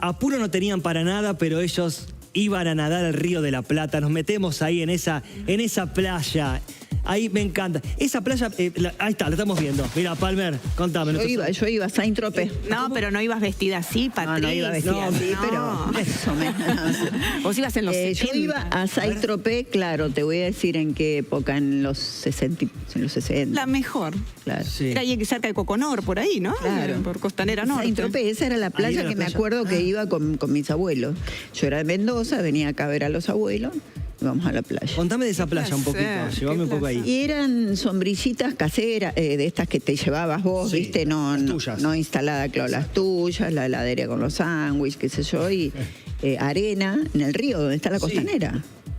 Apuro no tenían para nada, pero ellos iban a nadar al Río de la Plata. Nos metemos ahí en esa playa. Ahí me encanta. Esa playa, ahí está, la estamos viendo. Mira, Palmer, contame. Yo iba a Saint-Tropez. No, pero no ibas vestida así, Patricia. No iba vestida así, pero más o menos. Vos ibas en los 70. Yo iba a Saint-Tropez, claro, te voy a decir en qué época, en los 60. La mejor. Claro. Sí. Era ahí cerca de Coconor, por ahí, ¿no? Claro. Por Costanera Norte. Saint-Tropez, esa era la playa que me acuerdo que iba con mis abuelos. Yo era de Mendoza, venía acá a ver a los abuelos. Vamos a la playa. Contame de esa playa un poquito, llévame un poco ahí. Y eran sombrillitas caseras, de estas que te llevabas vos, sí, ¿viste? No instalada, claro, las tuyas, la heladería con los sándwiches, qué sé yo, y arena en el río, donde está la costanera.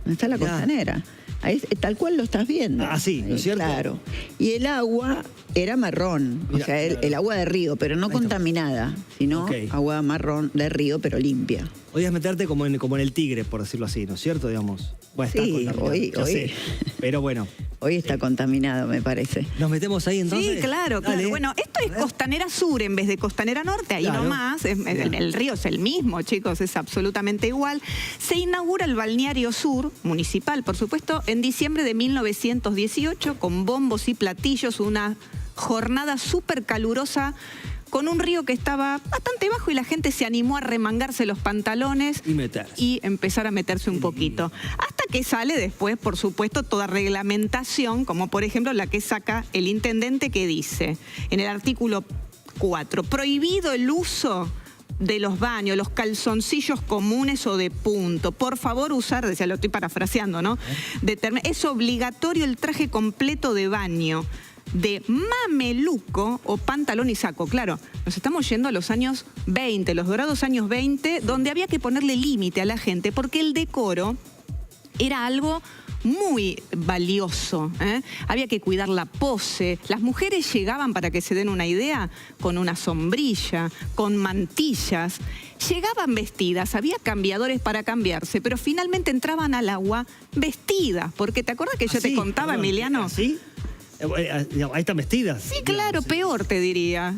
Donde está la costanera. Ahí, tal cual lo estás viendo. Ah, sí, ¿no es cierto? Claro. Y el agua era marrón, o sea, el agua de río, pero no contaminada, sino agua marrón de río, pero limpia. Podías meterte como en el Tigre, por decirlo así, ¿no es cierto? Digamos. Bueno, sí, hoy. Pero bueno. Hoy está contaminado, me parece. ¿Nos metemos ahí entonces? Sí, claro, claro. Bueno, esto es Costanera Sur en vez de Costanera Norte, ahí nomás. El río es el mismo, chicos, es absolutamente igual. Se inaugura el Balneario Sur, municipal, por supuesto, en diciembre de 1918, con bombos y platillos, una jornada súper calurosa, con un río que estaba bastante bajo y la gente se animó a remangarse los pantalones y empezar a meterse un poquito. Hasta que sale después, por supuesto, toda reglamentación, como por ejemplo la que saca el intendente, que dice en el artículo 4, prohibido el uso de los baños, los calzoncillos comunes o de punto. Por favor usar, decía, lo estoy parafraseando, ¿no? Es obligatorio el traje completo de baño, de mameluco o pantalón y saco. Claro, nos estamos yendo a los años 20, los dorados años 20, donde había que ponerle límite a la gente, porque el decoro era algo muy valioso, ¿eh? Había que cuidar la pose. Las mujeres llegaban, para que se den una idea, con una sombrilla, con mantillas. Llegaban vestidas, había cambiadores para cambiarse, pero finalmente entraban al agua vestidas. Porque ¿te acuerdas que yo te contaba, Emiliano? ¿Sí? Ahí están vestidas. Sí, claro, peor te diría.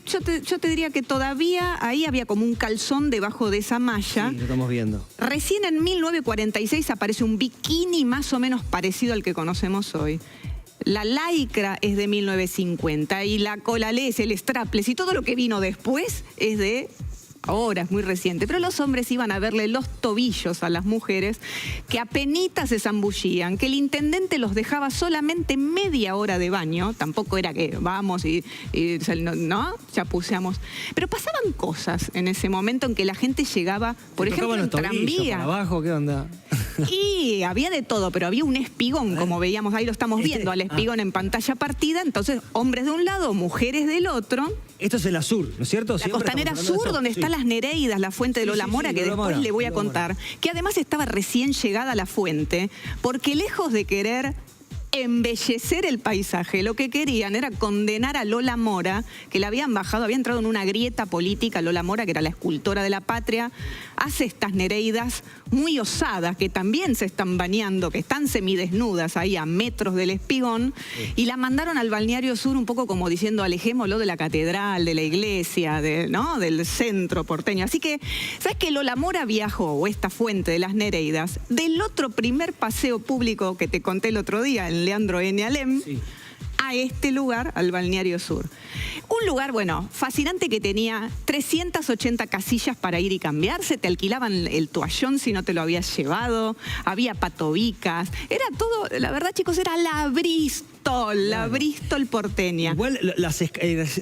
Yo te diría que todavía ahí había como un calzón debajo de esa malla. Sí, lo estamos viendo. Recién en 1946 aparece un bikini más o menos parecido al que conocemos hoy. La lycra es de 1950 y la colalés, el strapless y todo lo que vino después es de... Ahora es muy reciente, pero los hombres iban a verle los tobillos a las mujeres, que apenitas se zambullían, que el intendente los dejaba solamente media hora de baño, tampoco era que vamos y no, chapuceamos. Pero pasaban cosas en ese momento en que la gente llegaba, por ejemplo, en tranvía. ¿Para abajo? ¿Qué onda? Y había de todo, pero había un espigón, como veíamos, ahí lo estamos viendo, al espigón en pantalla partida, entonces hombres de un lado, mujeres del otro. Esto es el Azur, ¿no es cierto? La Costanera Sur, donde están las Nereidas, la fuente de Lola Mora, que después le voy a contar, que además estaba recién llegada a la fuente, porque lejos de querer embellecer el paisaje, lo que querían era condenar a Lola Mora, que la habían bajado, había entrado en una grieta política. Lola Mora, que era la escultora de la patria, hace estas nereidas muy osadas, que también se están bañando, que están semidesnudas ahí a metros del espigón, y la mandaron al Balneario Sur un poco como diciendo, alejémoslo de la catedral, de la iglesia, ¿no? Del centro porteño. Así que, ¿sabes que Lola Mora viajó, o esta fuente de las nereidas, del otro primer paseo público que te conté el otro día, en Leandro N. Alem, a este lugar, al Balneario Sur? Un lugar, bueno, fascinante, que tenía 380 casillas para ir y cambiarse, te alquilaban el toallón si no te lo habías llevado, había patobicas, era todo, la verdad, chicos, era la Bristol, la Bristol porteña. Igual, recién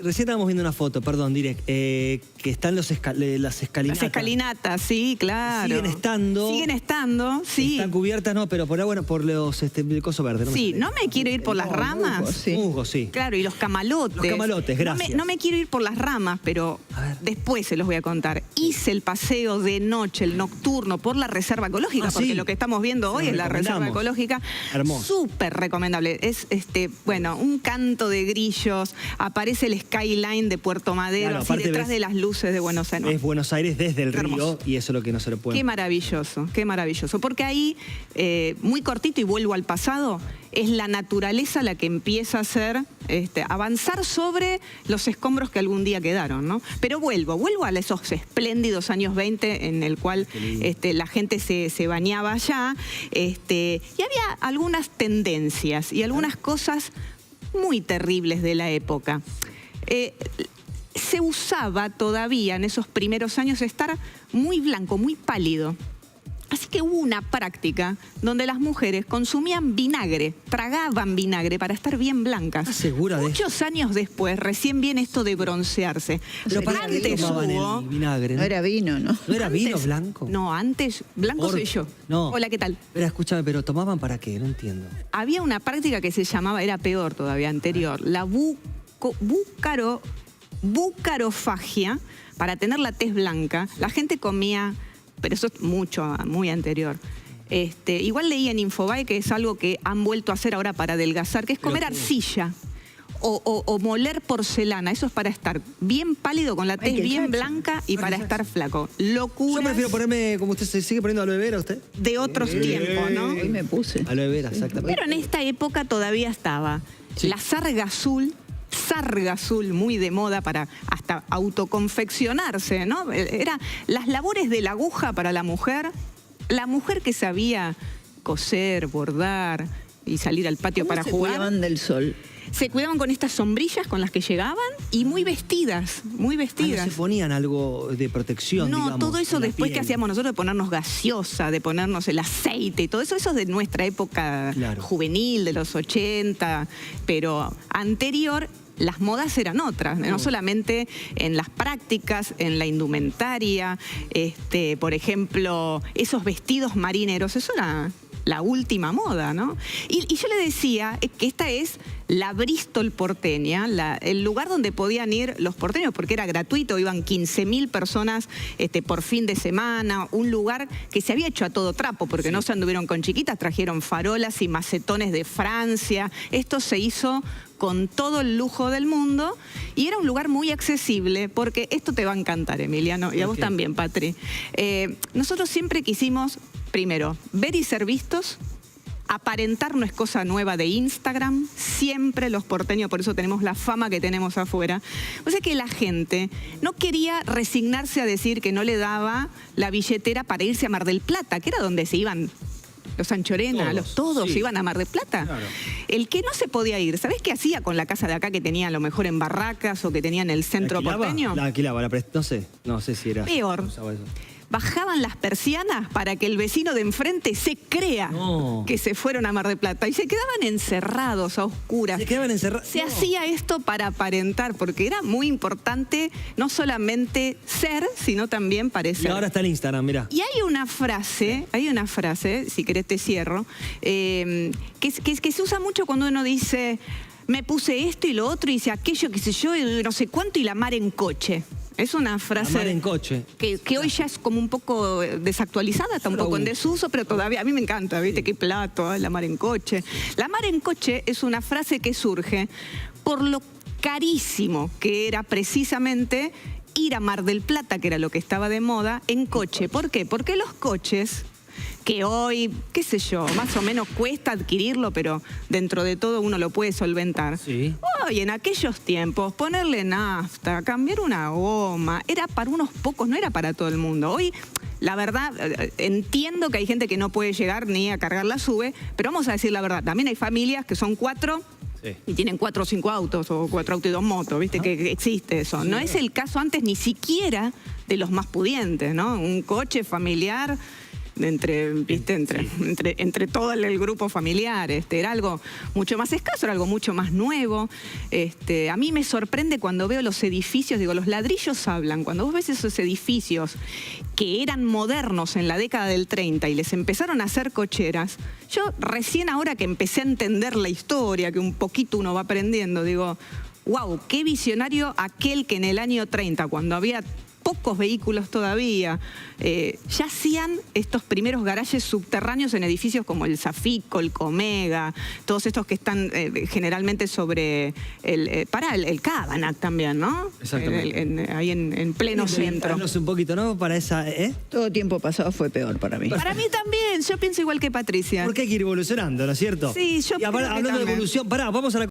estábamos viendo una foto, perdón, direct, que están las escalinatas. Las escalinatas, sí, claro. Siguen estando. Siguen estando, sí. Están cubiertas, no, pero por ahora, por los, el coso verde. No me quiero ir por las ramas. Musgo, sí. Claro, y los camalotes. Los camalotes, gracias. No me quiero ir por las ramas, pero después se los voy a contar. Hice el paseo de noche, el nocturno, por la reserva ecológica, porque lo que estamos viendo hoy es la reserva ecológica. Hermoso. Súper recomendable. Es, bueno, un canto de grillos, aparece el skyline de Puerto Madero, así detrás de las luces de Buenos Aires. Es Buenos Aires desde el río, hermoso. Y eso es lo que no se lo puede. Qué maravilloso, qué maravilloso. Porque ahí, muy cortito, y vuelvo al pasado, es la naturaleza la que empieza a hacer, avanzar sobre los escombros que algún día quedaron, ¿no? Pero vuelvo a esos espléndidos años 20 en el cual la gente se bañaba allá, y había algunas tendencias y algunas cosas muy terribles de la época. Se usaba todavía en esos primeros años estar muy blanco, muy pálido. Así que hubo una práctica donde las mujeres consumían vinagre, tragaban vinagre para estar bien blancas. ¿Estás segura de eso? Muchos años después, recién viene esto de broncearse. Pero ¿para qué Antes tomaban hubo... el vinagre? No era vino, ¿no? ¿No era vino Antes- blanco? No, antes, blanco soy yo. No. Hola, ¿qué tal? Pero escúchame, ¿pero tomaban para qué? No entiendo. Había una práctica que se llamaba, era peor todavía, anterior, la bucarofagia, para tener la tez blanca. La gente comía, pero eso es muy anterior. Igual leí en Infobae que es algo que han vuelto a hacer ahora para adelgazar, que es comer arcilla o moler porcelana. Eso es para estar bien pálido, con la tez Michael bien Jackson. blanca y para estar flaco. Yo Locura prefiero ponerme, como usted se sigue poniendo aloe vera, ¿usted? de otros tiempos, ¿no? Hoy me puse. Aloe vera, exactamente. Pero en esta época todavía estaba la sarga azul, muy de moda para hasta autoconfeccionarse, ¿no? Era las labores de la aguja para la mujer que sabía coser, bordar y salir al patio ¿Cómo para se jugar. cuidaban del sol? Se cuidaban con estas sombrillas con las que llegaban y muy vestidas, muy Ah, vestidas. ¿no se ponían algo de protección, No, digamos, todo eso en la después que piel? hacíamos nosotros de ponernos gaseosa, de ponernos el aceite, todo eso es de nuestra época Claro. juvenil, de los 80, pero anterior las modas eran otras, no solamente en las prácticas, en la indumentaria, por ejemplo, esos vestidos marineros, eso era la última moda, ¿no? Y yo le decía que esta es la Bristol porteña, el lugar donde podían ir los porteños, porque era gratuito, iban 15.000 personas por fin de semana, un lugar que se había hecho a todo trapo, porque no se anduvieron con chiquitas, trajeron farolas y macetones de Francia, esto se hizo con todo el lujo del mundo y era un lugar muy accesible, porque esto te va a encantar, Emiliano, y a vos Ok. también, Patri. Nosotros siempre quisimos, primero, ver y ser vistos. Aparentar no es cosa nueva de Instagram, siempre los porteños, por eso tenemos la fama que tenemos afuera. O sea que la gente no quería resignarse a decir que no le daba la billetera para irse a Mar del Plata, que era donde se iban los Anchorena, todos sí. se iban a Mar del Plata. Claro. El que no se podía ir, ¿sabés qué hacía con la casa de acá que tenía a lo mejor en Barracas o que tenía en el centro ¿Alquilaba? porteño? La alquilaba, no sé si era... Peor. usaba eso. Bajaban las persianas para que el vecino de enfrente se crea No. que se fueron a Mar del Plata y se quedaban encerrados a oscuras. Se quedaban encerrados. Se hacía esto para aparentar, porque era muy importante no solamente ser, sino también Y parecer. ahora está el Instagram, mirá. Y hay una frase, si querés te cierro, que se usa mucho cuando uno dice, me puse esto y lo otro, y dice aquello, qué sé yo, y no sé cuánto, y la mar en coche. Es una frase La mar en coche. que hoy ya es como un poco desactualizada, está un Yo la poco en uso. desuso, pero todavía a mí me encanta, ¿viste? Qué plato, la mar en coche. La mar en coche es una frase que surge por lo carísimo que era precisamente ir a Mar del Plata, que era lo que estaba de moda, en coche. ¿Por qué? Porque los coches, que hoy, qué sé yo, más o menos cuesta adquirirlo, pero dentro de todo uno lo puede solventar. Sí. Hoy, en aquellos tiempos, ponerle nafta, cambiar una goma, era para unos pocos, no era para todo el mundo. Hoy, la verdad, entiendo que hay gente que no puede llegar ni a cargar la SUBE, pero vamos a decir la verdad, también hay familias que son 4 Sí. y tienen 4 o 5 autos, o 4 autos y 2 motos, ¿viste? Que existe eso. No es el caso antes ni siquiera de los más pudientes, ¿no? Un coche familiar entre todo el grupo familiar. Era algo mucho más escaso, era algo mucho más nuevo. A mí me sorprende cuando veo los edificios, digo, los ladrillos hablan. Cuando vos ves esos edificios que eran modernos en la década del 30 y les empezaron a hacer cocheras, yo recién ahora que empecé a entender la historia, que un poquito uno va aprendiendo, digo, wow, qué visionario aquel que en el año 30, cuando había pocos vehículos todavía. Ya hacían estos primeros garajes subterráneos en edificios como el Zafico, el Comega, todos estos que están generalmente sobre el Cabanac también, ¿no? Exactamente. Ahí en pleno centro. Un poquito, ¿no? Para esa, Todo tiempo pasado fue peor para mí. Para mí también, yo pienso igual que Patricia. Porque hay que ir evolucionando, ¿no es cierto? Sí, yo y ahora, creo que hablando de también. evolución, pará, vamos a la